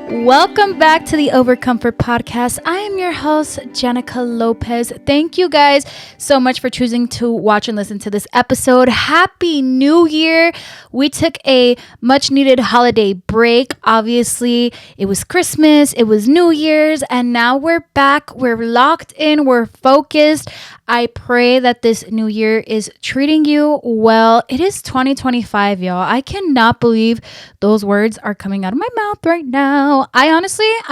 Welcome back to the Overcomfort Podcast. I am your host, JENICKA Lopez. Thank you guys so much for choosing to watch and listen to this episode. Happy New Year. We took a much needed holiday break. Obviously, it was Christmas, it was New Year's, and now we're back. We're locked in, we're focused. I pray that this new year is treating you well. It is 2025, y'all. I cannot believe those words are coming out of my mouth right now. I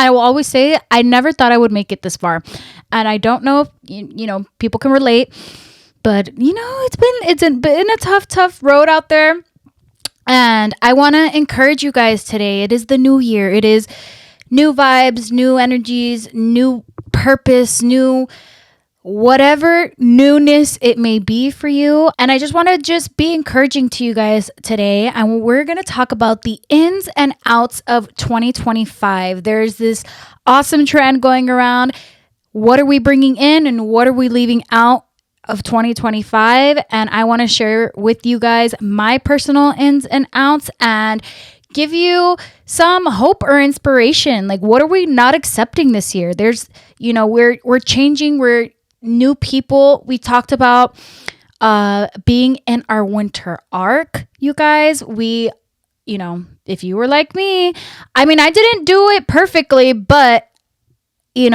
will always say, I never thought I would make it this far. And I don't know if, people can relate, but, it's been a tough road out there. And I want to encourage you guys today. It is the new year. It is new vibes, new energies, new purpose, new whatever newness it may be for you. And I just want to be encouraging to you guys today. And we're going to talk about the ins and outs of 2025. There's this awesome trend going around. What are we bringing in and what are we leaving out of 2025? And I want to share with you guys my personal ins and outs and give you some hope or inspiration. Like, what are we not accepting this year? There's, we're changing. We're new people. We talked about being in our winter arc, you guys. If you were like me, I didn't do it perfectly, but we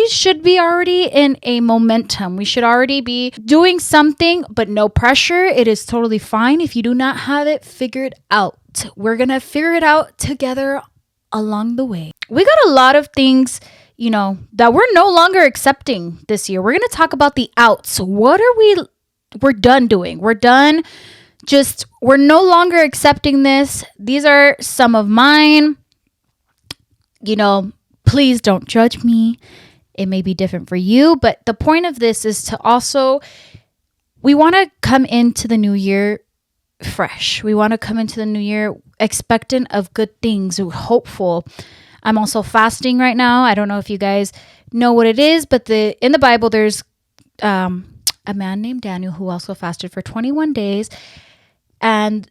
should be already in a momentum. We should already be doing something, but no pressure. It is totally fine if you do not have it figured out. We're gonna figure it out together along the way. We got a lot of things that we're no longer accepting this year. We're going to talk about the outs. What are we're done doing? We're no longer accepting this. These are some of mine. Please don't judge me. It may be different for you, but the point of this is to also, we want to come into the new year fresh. We want to come into the new year expectant of good things, hopeful. I'm also fasting right now. I don't know if you guys know what it is, but in the Bible, there's a man named Daniel who also fasted for 21 days. And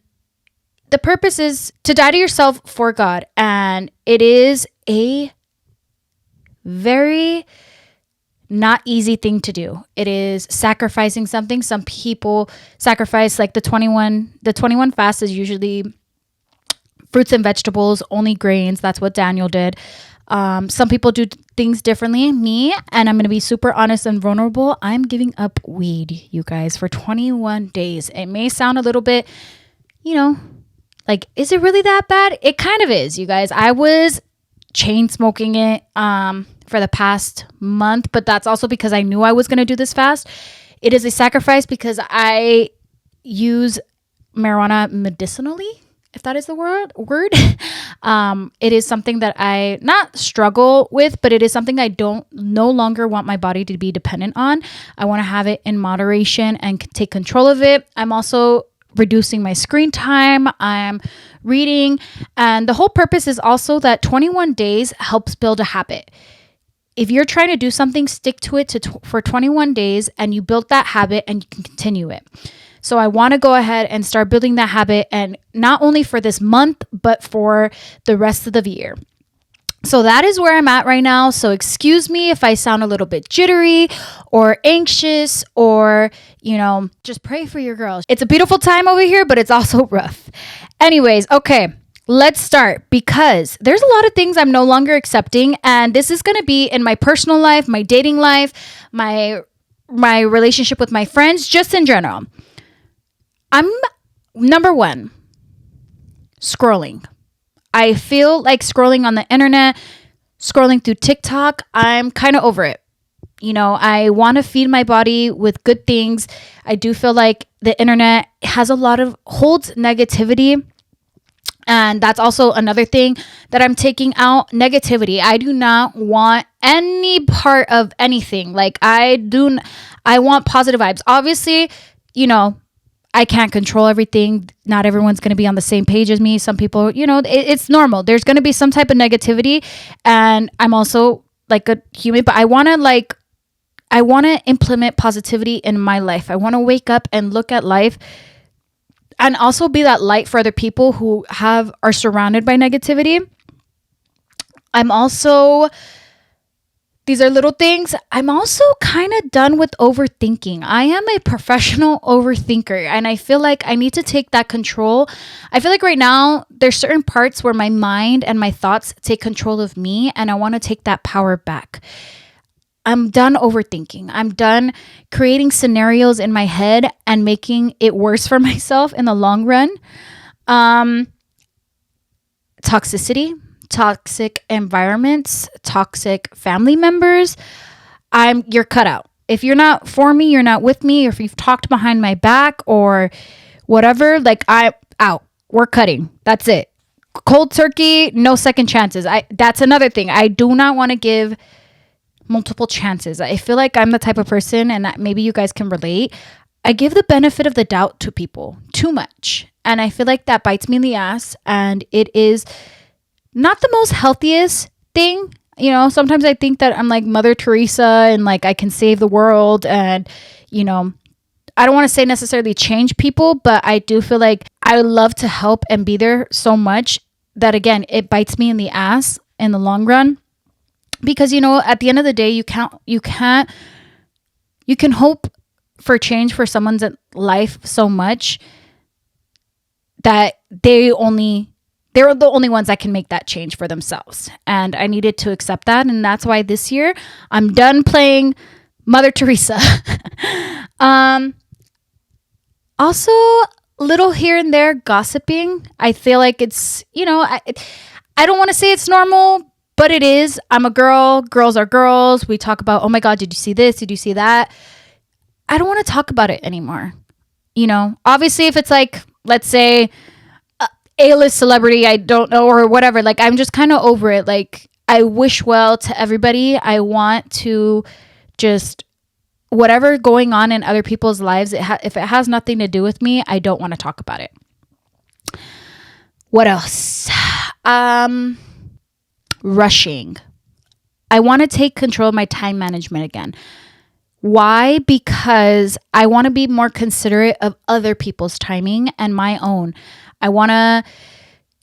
the purpose is to die to yourself for God. And it is a very not easy thing to do. It is sacrificing something. Some people sacrifice like the 21 fast is usually fruits and vegetables, only grains. That's what Daniel did. Some people do things differently. Me, and I'm going to be super honest and vulnerable, I'm giving up weed, you guys, for 21 days. It may sound a little bit, like, is it really that bad? It kind of is, you guys. I was chain smoking it for the past month, but that's also because I knew I was going to do this fast. It is a sacrifice because I use marijuana medicinally, if that is the word. It is something that I not struggle with, but it is something I no longer want my body to be dependent on. I want to have it in moderation and take control of it. I'm also reducing my screen time. I'm reading. And the whole purpose is also that 21 days helps build a habit. If you're trying to do something, stick to it for 21 days and you build that habit and you can continue it. So I want to go ahead and start building that habit, and not only for this month, but for the rest of the year. So that is where I'm at right now. So excuse me if I sound a little bit jittery or anxious or, just pray for your girls. It's a beautiful time over here, but it's also rough. Anyways, okay, let's start, because there's a lot of things I'm no longer accepting. And this is going to be in my personal life, my dating life, my relationship with my friends, just in general. I'm number one, scrolling. I feel like scrolling on the internet, scrolling through TikTok. I'm kind of over it. I want to feed my body with good things. I do feel like the internet holds negativity. And that's also another thing that I'm taking out, negativity. I do not want any part of anything. Like I want positive vibes. Obviously, I can't control everything. Not everyone's going to be on the same page as me. Some people, it's normal. There's going to be some type of negativity. And I'm also like a human, but I want to implement positivity in my life. I want to wake up and look at life and also be that light for other people who are surrounded by negativity. I'm also, these are little things. I'm also kind of done with overthinking. I am a professional overthinker, and I feel like I need to take that control. I feel like right now there's certain parts where my mind and my thoughts take control of me, and I want to take that power back. I'm done overthinking. I'm done creating scenarios in my head and making it worse for myself in the long run. Toxicity, toxic environments, toxic family members. You're cut out. If you're not for me, you're not with me. Or if you've talked behind my back or whatever, like, I'm out. We're cutting. That's it. Cold turkey, no second chances. That's another thing. I do not want to give multiple chances. I feel like I'm the type of person, and maybe you guys can relate, I give the benefit of the doubt to people too much. And I feel like that bites me in the ass, and it is not the most healthiest thing. You know, sometimes I think that I'm like Mother Teresa and like I can save the world, and, you know, I don't want to say necessarily change people, but I do feel like I love to help and be there so much that, again, it bites me in the ass in the long run. Because, you know, at the end of the day, you can hope for change for someone's life so much that they're the only ones that can make that change for themselves. And I needed to accept that. And that's why this year I'm done playing Mother Teresa. Also, little here and there gossiping. I feel like it's, you know, I don't want to say it's normal, but it is. I'm a girl. Girls are girls. We talk about, oh my God, did you see this? Did you see that? I don't want to talk about it anymore. You know, obviously if it's like, let's say A-list celebrity, I don't know, or whatever, like I'm just kind of over it. Like, I wish well to everybody. I want to just, whatever going on in other people's lives, if it has nothing to do with me, I don't want to talk about it. What else? Rushing. I want to take control of my time management again. Why? Because I want to be more considerate of other people's timing and my own. I want to,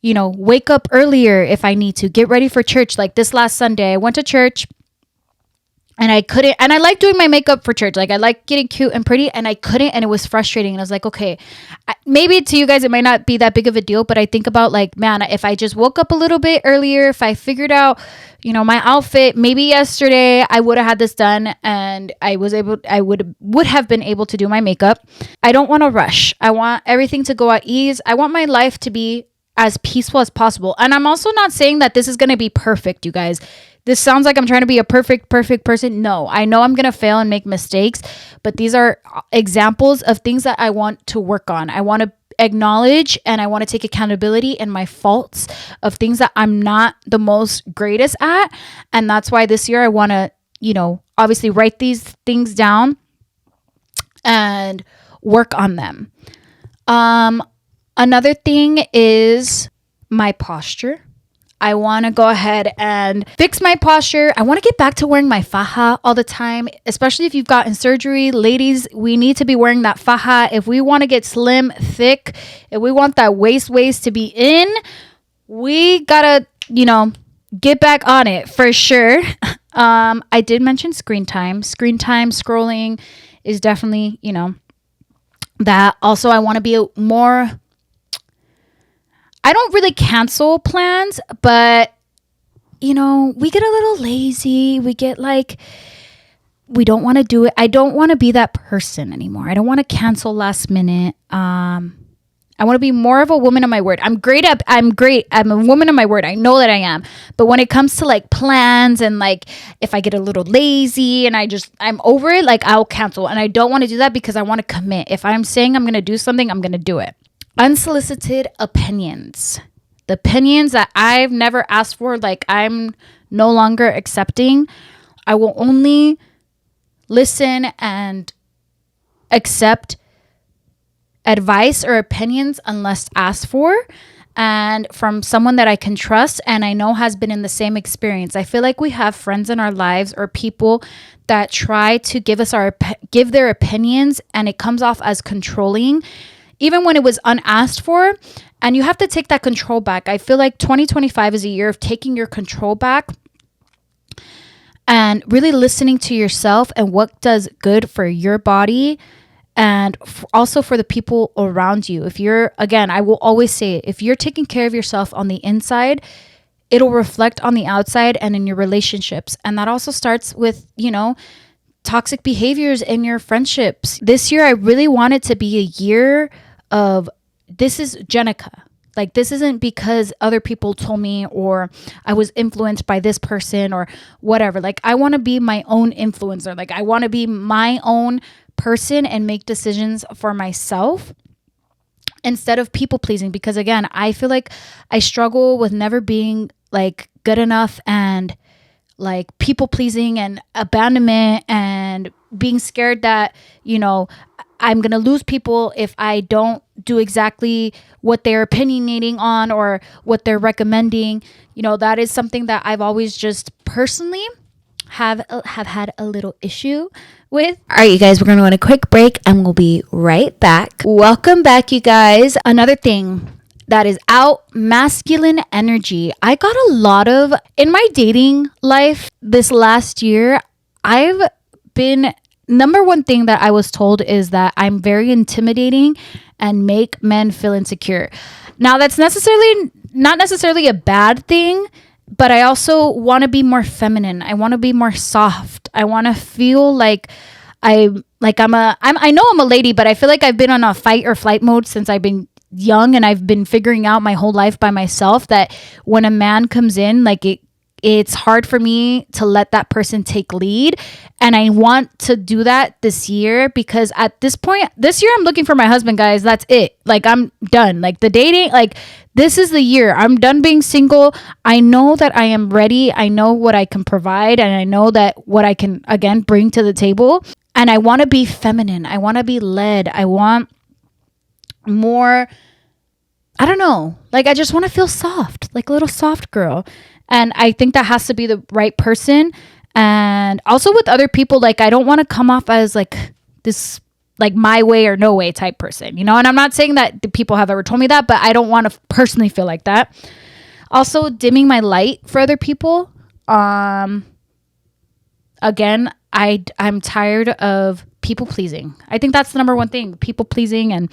you know, wake up earlier if I need to, get ready for church. Like this last Sunday, I went to church and I couldn't, and I like doing my makeup for church. Like I like getting cute and pretty, and I couldn't, and it was frustrating. And I was like, okay, maybe to you guys, it might not be that big of a deal, but I think about like, man, if I just woke up a little bit earlier, if I figured out, you know, my outfit, maybe yesterday I would have had this done, and I would have been able to do my makeup. I don't want to rush. I want everything to go at ease. I want my life to be as peaceful as possible. And I'm also not saying that this is going to be perfect, you guys. This sounds like I'm trying to be a perfect person. No, I know I'm going to fail and make mistakes, but these are examples of things that I want to work on. I want to acknowledge and I want to take accountability in my faults of things that I'm not the most greatest at. And that's why this year I want to, you know, obviously write these things down and work on them. Another thing is my posture. I want to go ahead and fix my posture. I want to get back to wearing my faja all the time, especially if you've gotten surgery. Ladies, we need to be wearing that faja. If we want to get slim, thick, if we want that waist to be in, we gotta, you know, get back on it for sure. I did mention screen time. Screen time, scrolling is definitely, you know, that. Also, I want to be more... I don't really cancel plans, but, you know, we get a little lazy. We get like, we don't want to do it. I don't want to be that person anymore. I don't want to cancel last minute. I want to be more of a woman of my word. I'm great. I'm a woman of my word. I know that I am. But when it comes to like plans and like, if I get a little lazy and I'm over it, like I'll cancel. And I don't want to do that because I want to commit. If I'm saying I'm going to do something, I'm going to do it. Unsolicited opinions. The opinions that I've never asked for, like I'm no longer accepting. I will only listen and accept advice or opinions unless asked for, and from someone that I can trust and I know has been in the same experience. I feel like we have friends in our lives or people that try to give their opinions, and it comes off as controlling. even when it was unasked for. And you have to take that control back. I feel like 2025 is a year of taking your control back and really listening to yourself and what does good for your body, and also for the people around you. If you're, again, I will always say it, if you're taking care of yourself on the inside, it'll reflect on the outside and in your relationships. And that also starts with, toxic behaviors in your friendships. This year, I really want it to be a year of, this is Jenicka. Like, this isn't because other people told me or I was influenced by this person or whatever. Like, I want to be my own influencer. Like, I want to be my own person and make decisions for myself instead of people pleasing. Because again, I feel like I struggle with never being like good enough and like people pleasing and abandonment and being scared that, I'm going to lose people if I don't do exactly what they're opinionating on or what they're recommending. That is something that I've always just personally have had a little issue with. All right, you guys, we're going to go on a quick break and we'll be right back. Welcome back, you guys. Another thing that is out, masculine energy. I got a lot of, in my dating life this last year, I've been, number one thing that I was told is that I'm very intimidating and make men feel insecure. Now, that's not necessarily a bad thing, but I also want to be more feminine. I want to be more soft. I want to feel like I know I'm a lady, but I feel like I've been on a fight or flight mode since I've been young, and I've been figuring out my whole life by myself that when a man comes in, like it's hard for me to let that person take lead. And I want to do that this year, because at this point, this year I'm looking for my husband, guys. That's it. Like, I'm done. Like, the dating, like, this is the year. I'm done being single. I know that I am ready. I know what I can provide, and I know that what I can, again, bring to the table. And I want to be feminine. I want to be led. I want more, I don't know. Like, I just want to feel soft, like a little soft girl. And I think that has to be the right person. And also with other people, like, I don't want to come off as like this, like, my way or no way type person, And I'm not saying that the people have ever told me that, but I don't want to personally feel like that. Also, dimming my light for other people. Again, I'm tired of people pleasing. I think that's the number one thing, people pleasing. And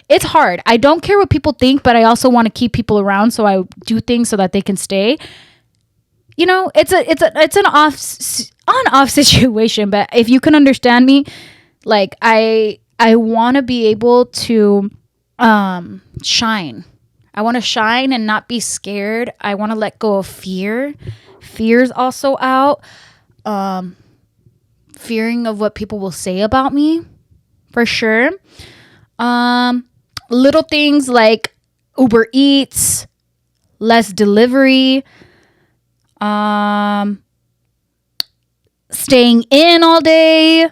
it's hard. I don't care what people think, but I also want to keep people around, so I do things so that they can stay. It's an on-off situation, but if you can understand me, like, I want to be able to shine. I want to shine and not be scared. I want to let go of fear. Fear's also out. Fearing of what people will say about me, for sure. Little things like Uber Eats, less delivery, staying in all day.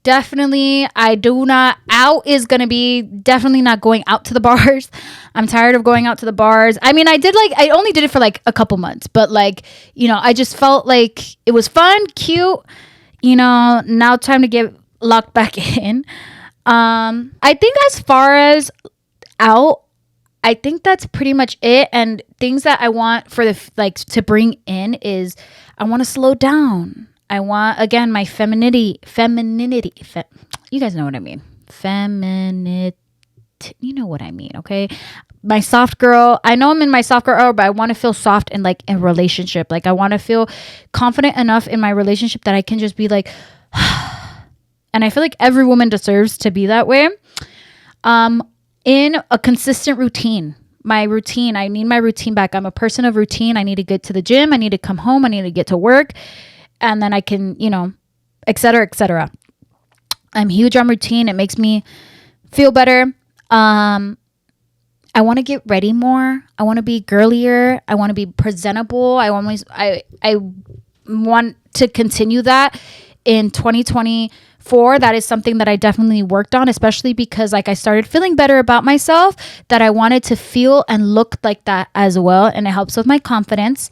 Definitely, out is going to be definitely not going out to the bars. I'm tired of going out to the bars. I mean, I only did it for like a couple months, but like, I just felt like it was fun, cute, now time to get locked back in. I think as far as out, I think that's pretty much it. And things that I want for to bring in is, I want to slow down. I want, again, my femininity. You guys know what I mean. You know what I mean, okay? My soft girl. I know I'm in my soft girl era, but I want to feel soft in like a relationship. Like, I want to feel confident enough in my relationship that I can just be like, and I feel like every woman deserves to be that way. In a consistent routine. My routine. I need my routine back. I'm a person of routine. I need to get to the gym. I need to come home. I need to get to work. And then I can, et cetera, et cetera. I'm huge on routine. It makes me feel better. I want to get ready more. I want to be girlier. I want to be presentable. I want to continue that in 2024. That is something that I definitely worked on, especially because like I started feeling better about myself, that I wanted to feel and look like that as well. And it helps with my confidence.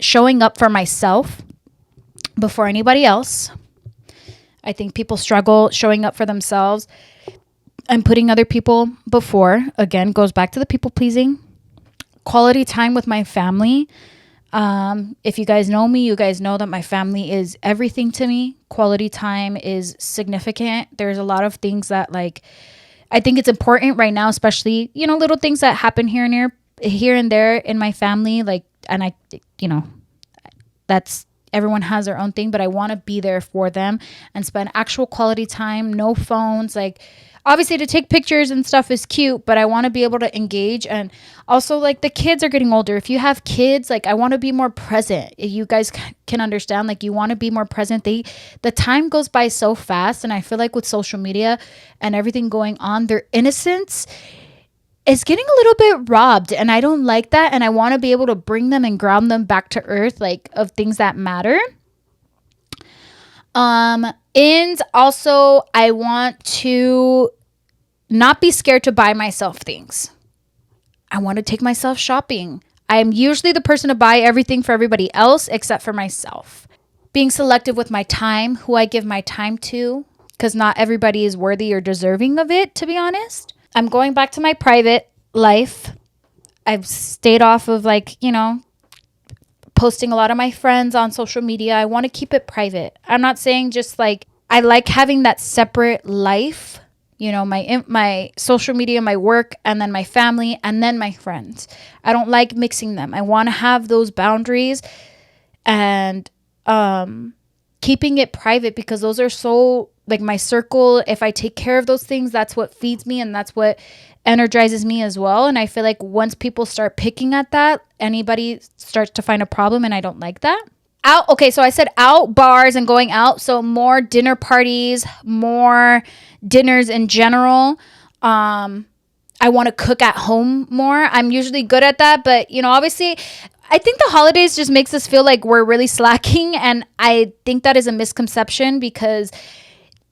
Showing up for myself before anybody else. I think people struggle showing up for themselves and putting other people before. Again, goes back to the people pleasing. Quality time with my family. If you guys know me, you guys know that my family is everything to me. Quality time is significant. There's a lot of things that like I think it's important right now, especially, you know, little things that happen here and there in my family. Like, and I, you know, that's, everyone has their own thing, but I want to be there for them and spend actual quality time. No phones. Like, obviously to take pictures and stuff is cute, but I want to be able to engage. And also, like, the kids are getting older. If you have kids, like, I want to be more present. You guys can understand, like, you want to be more present. The time goes by so fast, and I feel like with social media and everything going on, their innocence is getting a little bit robbed, and I don't like that. And I want to be able to bring them and ground them back to earth, like, of things that matter. And also I want to not be scared to buy myself things. I want to take myself shopping. I'm usually the person to buy everything for everybody else except for myself. Being selective with my time, who I give my time to, because not everybody is worthy or deserving of it, to be honest. I'm going back to my private life. I've stayed off of, like, you know, posting a lot of my friends on social media. I want to keep it private. I'm not saying just like, I like having that separate life, you know, my social media, my work, and then my family, and then my friends. I don't like mixing them. I want to have those boundaries and keeping it private, because those are so, like, my circle. If I take care of those things, that's what feeds me and that's what energizes me as well. And I feel like once people start picking at that, anybody starts to find a problem, and I don't like that. Out. Okay, so I said out, bars and going out. So more dinner parties, more dinners in general. I want to cook at home more. I'm usually good at that, but, you know, obviously I think the holidays just makes us feel like we're really slacking, and I think that is a misconception, because,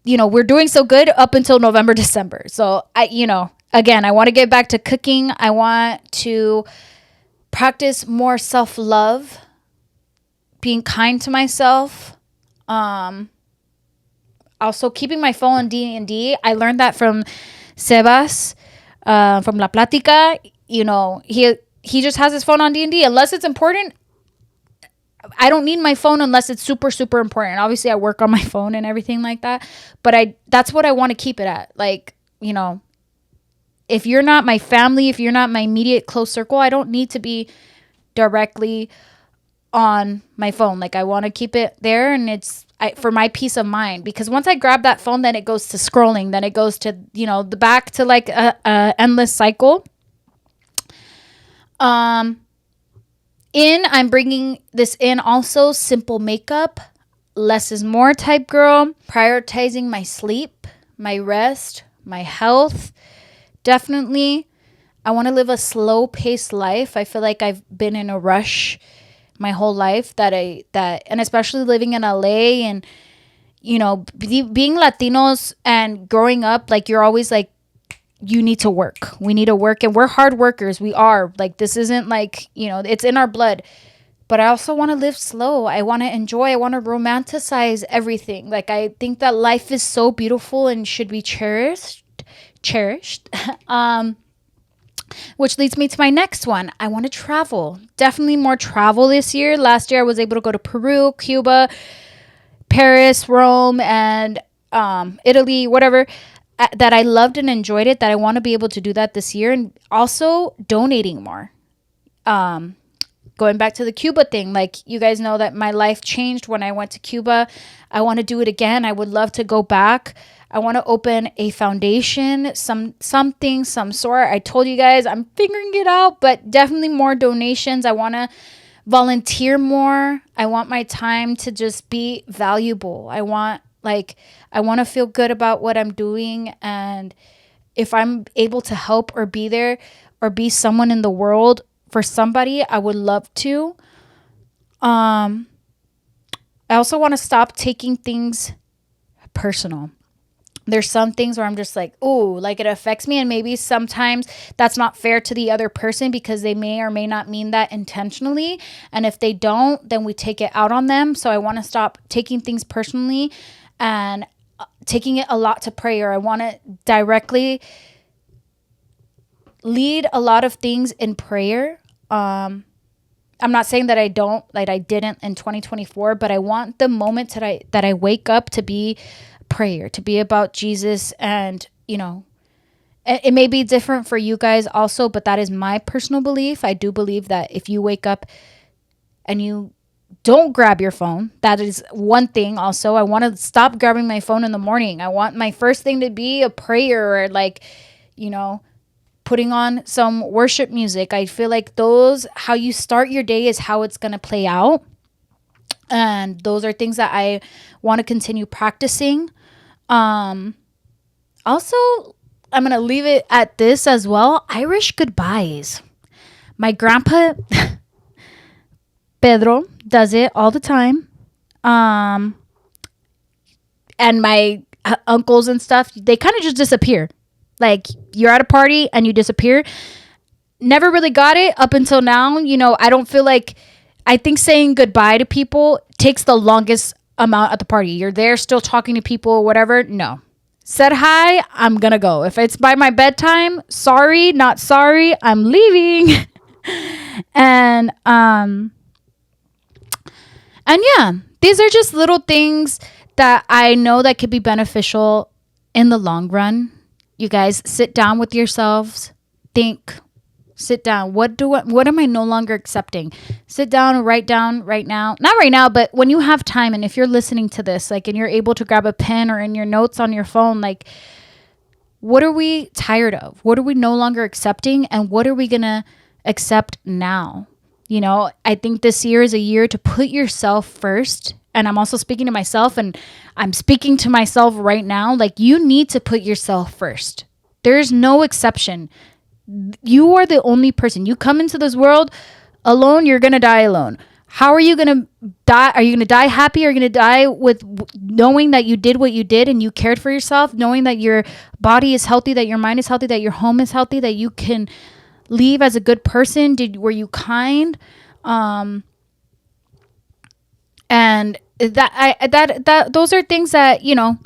you know, we're doing so good up until November, December. So you know, again, I want to get back to cooking. I want to practice more self-love, being kind to myself. Also keeping my phone on D&D. I learned that from Sebas, from La Plática. You know, he just has his phone on D&D unless it's important. I don't need my phone unless it's super, super important. Obviously, I work on my phone and everything like that, but that's what I want to keep it at. Like, you know, if you're not my family, if you're not my immediate close circle, I don't need to be directly on my phone. Like, I want to keep it there, and it's for my peace of mind, because once I grab that phone, then it goes to scrolling, then it goes to, you know, the back to like a endless cycle. I'm bringing this in also, simple makeup, less is more type girl, prioritizing my sleep, my rest, my health. Definitely, I want to live a slow paced life. I feel like I've been in a rush my whole life, and especially living in LA, and, you know, being Latinos and growing up, like, you're always like, you need to work. We need to work, and we're hard workers. We are, like, this isn't like, you know, it's in our blood. But I also want to live slow. I want to enjoy. I want to romanticize everything. Like, I think that life is so beautiful and should be cherished. Which leads me to my next one. I want to travel. Definitely more travel this year. Last year I was able to go to Peru, Cuba, Paris, Rome, and Italy, whatever, that I loved and enjoyed it, that I want to be able to do that this year. And also donating more. Going back to the Cuba thing, like, you guys know that my life changed when I went to Cuba. I want to do it again. I would love to go back. I want to open a foundation, some sort. I told you guys I'm figuring it out, but definitely more donations. I want to volunteer more. I want my time to just be valuable. I want to feel good about what I'm doing, and if I'm able to help or be there or be someone in the world for somebody, I would love to. I also want to stop taking things personal. There's some things where I'm just like, ooh, like, it affects me. And maybe sometimes that's not fair to the other person, because they may or may not mean that intentionally. And if they don't, then we take it out on them. So I want to stop taking things personally. And taking it a lot to prayer. I want to directly lead a lot of things in prayer. I'm not saying that I don't, like I didn't in 2024, but I want the moment that I wake up to be prayer, to be about Jesus. And, you know, it may be different for you guys also, but that is my personal belief. I do believe that if you wake up and you don't grab your phone, that is one thing. Also, I want to stop grabbing my phone in the morning. I want my first thing to be a prayer, or like, you know, putting on some worship music. I feel like how you start your day is how it's going to play out. And those are things that I want to continue practicing. Also, I'm going to leave it at this as well. Irish goodbyes. My grandpa, Pedro, does it all the time. And my uncles and stuff, they kind of just disappear. Like, you're at a party and you disappear. Never really got it up until now. You know, I think saying goodbye to people takes the longest amount at the party. You're there still talking to people or whatever. No. Said hi, I'm gonna go. If it's by my bedtime, sorry, not sorry, I'm leaving. And yeah, these are just little things that I know that could be beneficial in the long run. You guys sit down with yourselves, sit down. What am I no longer accepting? Sit down and write down right now. Not right now, but when you have time, and if you're listening to this, like, and you're able to grab a pen or in your notes on your phone, like, what are we tired of? What are we no longer accepting? And what are we going to accept now? You know, I think this year is a year to put yourself first. And I'm also speaking to myself, and I'm speaking to myself right now. Like, you need to put yourself first. There's no exception. You are the only person. You come into this world alone, you're going to die alone. How are you going to die? Are you going to die happy? Are you going to die with knowing that you did what you did and you cared for yourself, knowing that your body is healthy, that your mind is healthy, that your home is healthy, that you can leave as a good person? Were you kind? And those are things that, you know,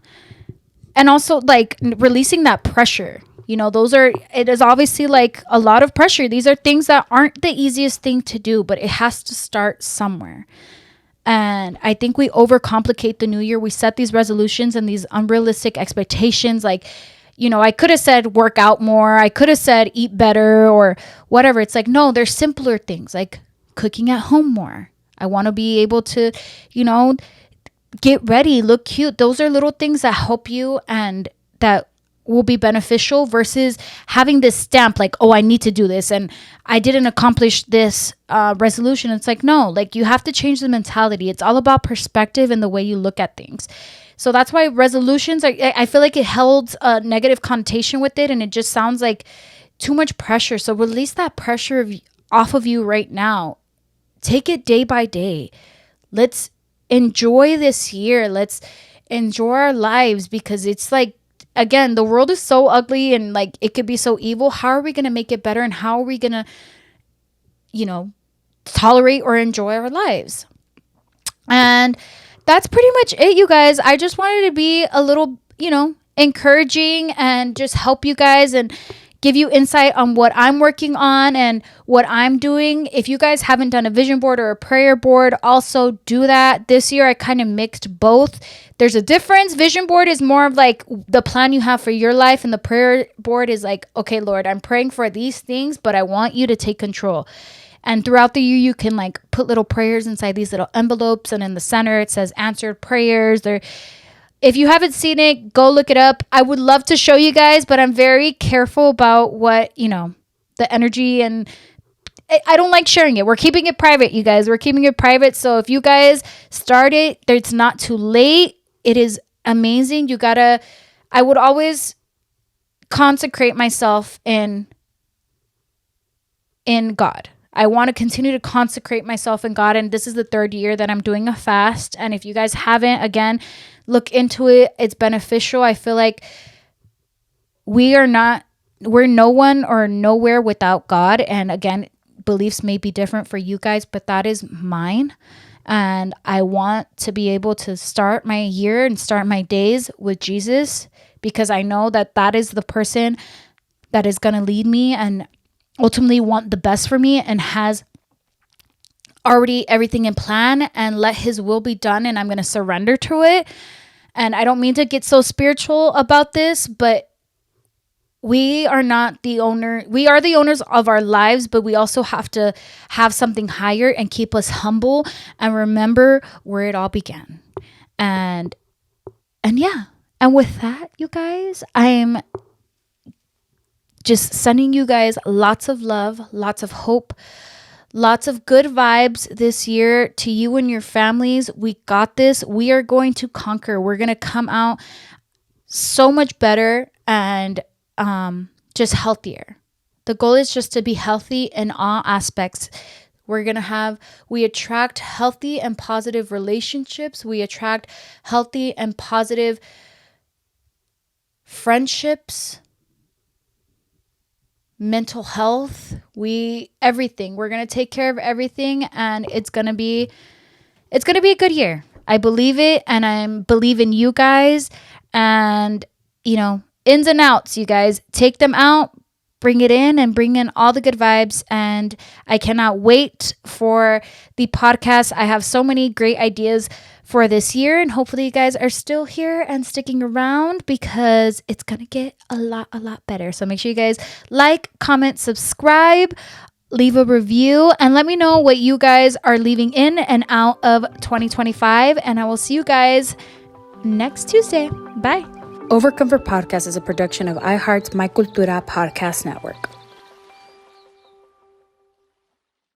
and also like releasing that pressure. You know, it is obviously like a lot of pressure. These are things that aren't the easiest thing to do, but it has to start somewhere. And I think we overcomplicate the new year. We set these resolutions and these unrealistic expectations. Like, you know, I could have said work out more. I could have said eat better or whatever. It's like, no, there's simpler things like cooking at home more. I want to be able to, you know, get ready, look cute. Those are little things that help you and that will be beneficial versus having this stamp like, oh, I need to do this and I didn't accomplish this resolution. It's like, no, like you have to change the mentality. It's all about perspective and the way you look at things. So that's why resolutions I feel like it held a negative connotation with it, and it just sounds like too much pressure. So release that pressure off of you right now. Take it day by day. Let's enjoy this year. Let's enjoy our lives, because it's like, again, the world is so ugly and like it could be so evil. How are we going to make it better? And how are we going to, you know, tolerate or enjoy our lives? And that's pretty much it, you guys. I just wanted to be a little, you know, encouraging and just help you guys and give you insight on what I'm working on and what I'm doing. If you guys haven't done a vision board or a prayer board, also do that. This year I kind of mixed both. There's a difference. Vision board is more of like the plan you have for your life, and the prayer board is like, okay, Lord, I'm praying for these things, but I want you to take control. And throughout the year, you can like put little prayers inside these little envelopes, and in the center it says answered prayers. If you haven't seen it, go look it up. I would love to show you guys, but I'm very careful about what, you know, the energy, and I don't like sharing it. We're keeping it private, you guys. We're keeping it private. So if you guys start it, it's not too late. It is amazing. I would always consecrate myself in God. I want to continue to consecrate myself in God. And this is the 3rd year that I'm doing a fast. And if you guys haven't, again, look into it. It's beneficial. I feel like we're no one or nowhere without God. And again, beliefs may be different for you guys, but that is mine. And I want to be able to start my year and start my days with Jesus, because I know that that is the person that is going to lead me and ultimately want the best for me and has already everything in plan, and let his will be done, and I'm going to surrender to it. And I don't mean to get so spiritual about this, but we are not the owner. We are the owners of our lives, but we also have to have something higher and keep us humble and remember where it all began. And yeah. And with that, you guys, I'm just sending you guys lots of love, lots of hope, lots of good vibes this year to you and your families. We got this. We are going to conquer. We're going to come out so much better and just healthier. The goal is just to be healthy in all aspects. We attract healthy and positive relationships. We attract healthy and positive friendships, mental health, everything. We're going to take care of everything, and it's going to be a good year. I believe it, and I'm believing you guys, and ins and outs, you guys, take them out, bring it in, and bring in all the good vibes. And I cannot wait for the podcast. I have so many great ideas for this year, and hopefully you guys are still here and sticking around, because it's gonna get a lot better. So make sure you guys like, comment, subscribe, leave a review, and let me know what you guys are leaving in and out of 2025. And I will see you guys next Tuesday. Bye. Overcomfort Podcast is a production of iHeart's My Cultura Podcast Network.